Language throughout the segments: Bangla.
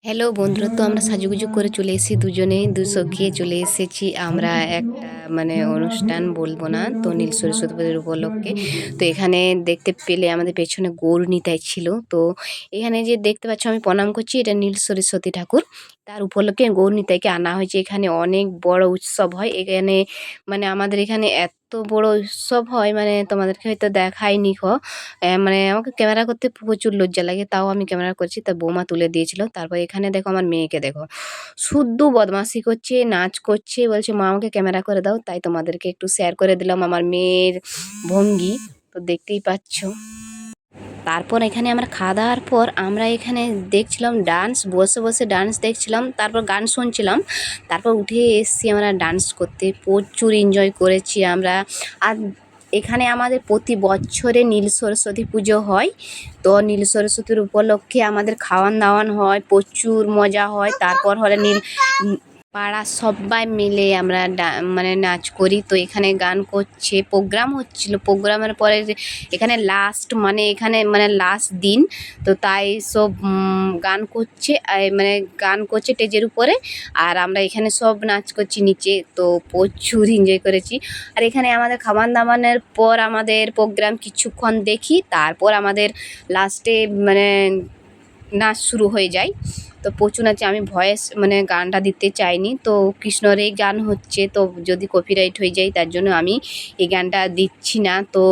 হ্যালো বন্ধুরা, তো আমরা সাজুগুজু করে চলে এসেছি, দুজনেই দুসখিয়ে চলে এসেছি আমরা একটা অনুষ্ঠান বলবো না, তো নীল সরস্বতী পুজোর উপলক্ষে। তো এখানে দেখতে পেলে আমাদের পেছনে গৌর নিতাই ছিল। তো এখানে যে দেখতে পাচ্ছ আমি প্রণাম করছি, এটা নীল সরস্বতী ঠাকুর, তার উপলক্ষে গৌর নিতাইকে আনা হয়েছে। এখানে অনেক বড় উৎসব হয় এখানে, মানে আমাদের এখানে এত বড় উৎসব হয়, মানে তোমাদেরকে হয়তো দেখায়নি মানে আমাকে ক্যামেরা করতে প্রচুর লজ্জা লাগে, তাও আমি ক্যামেরা করছি। তা বৌমা তুলে দিয়েছিল। তারপর এখানে দেখো আমার মেয়েকে দেখো, শুদ্ধ বদমাশি করছে, নাচ করছে, বলছে মা আমাকে ক্যামেরা করে দাও। তাই তোমাদেরকে একটু শেয়ার করে দিলাম আমার মেয়ের ভঙ্গি, তো দেখতেই পাচ্ছ। তারপর এখানে আমরা খাওয়া দাওয়ার পর আমরা এখানে দেখছিলাম ডান্স, বসে বসে ডান্স দেখছিলাম, তারপর গান শুনছিলাম। তারপর উঠে এসেছি আমরা ডান্স করতে, প্রচুর এনজয় করেছি আমরা। আর এখানে আমাদের প্রতি বছরে নীল সরস্বতী পুজো হয়। তো নীল সরস্বতীর উপলক্ষে আমাদের খাওয়ান দাওয়ান হয়, প্রচুর মজা হয়। তারপর হলে পাড়ার সবাই মিলে আমরা মানে নাচ করি। তো এখানে গান করছে, প্রোগ্রাম হচ্ছিল, প্রোগ্রামের পরে এখানে লাস্ট মানে লাস্ট দিন, তো তাই সব গান করছে, মানে গান করছে স্টেজের উপরে, আর আমরা এখানে সব নাচ করছি নিচে। তো প্রচুর এনজয় করেছি। আর এখানে আমাদের খাবার দাবারের পর আমাদের প্রোগ্রাম কিছুক্ষণ দেখি, তারপর আমাদের লাস্টে মানে নাচ শুরু হয়ে যায়। তো প্রচুর নাচে, আমি ভয়েস মানে গানটা দিতে চাইনি, তো কৃষ্ণর এই গান হচ্ছে, তো যদি কপিরাইট হয়ে যায় তার জন্য আমি এই গানটা দিচ্ছি না। তো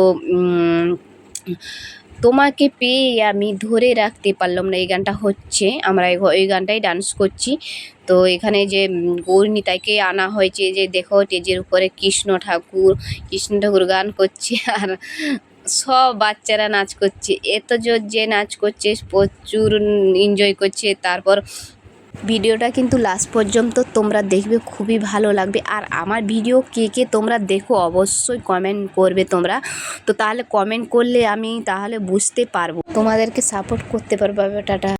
তোমাকে পেয়ে আমি ধরে রাখতে পারলাম না, এই গানটা হচ্ছে, আমরা এই গানটাই ডান্স করছি। তো এখানে যে গৌর নিতাইকে আনা হয়েছে, যে দেখো স্টেজের উপরে কৃষ্ণ ঠাকুর গান করছে, আর সব বাচ্চারা নাচ করছে, এত জোর যে নাচ করছে, প্রচুর এনজয় করছে। তারপর ভিডিওটা কিন্তু লাস্ট পর্যন্ত তোমরা দেখবে, খুবই ভালো লাগবে। আর আমার ভিডিও কে কে তোমরা দেখো অবশ্যই কমেন্ট করবে তোমরা, তো তাহলে কমেন্ট করলে আমি তাহলে বুঝতে পারবো, তোমাদেরকে সাপোর্ট করতে পারবো। টাটা।